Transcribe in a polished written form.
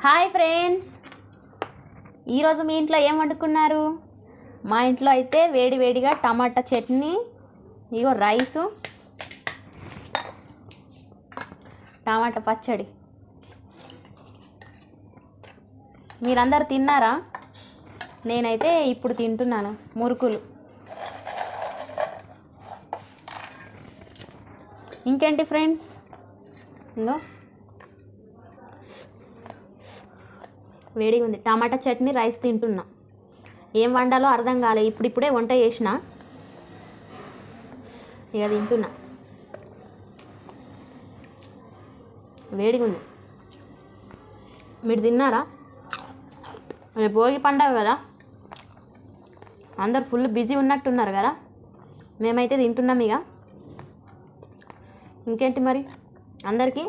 Hi friends, ఈరోజు మీ ఇంట్లో ఏం వండుకున్నారు? మా ఇంట్లో అయితే వేడి వేడిగా టమాటా చట్నీ, ఇగో రైసు, టమాటా పచ్చడి. మీరందరు తిన్నారా? నేనైతే ఇప్పుడు తింటున్నాను మురుకులు. ఇంకేంటి ఫ్రెండ్స్, ఇంకో వేడిగా ఉంది టమాటా చట్నీ, రైస్ తింటున్నా. ఏం వండాలో అర్థం కాలే, ఇప్పుడిప్పుడే వంట చేసిన, ఇక తింటున్నా. వేడిగా ఉంది. మీరు తిన్నారా? రేపు భోగి పండగ కదా, అందరు ఫుల్ బిజీ ఉన్నట్టున్నారు కదా. మేమైతే తింటున్నాం. ఇక ఇంకేంటి మరి, అందరికీ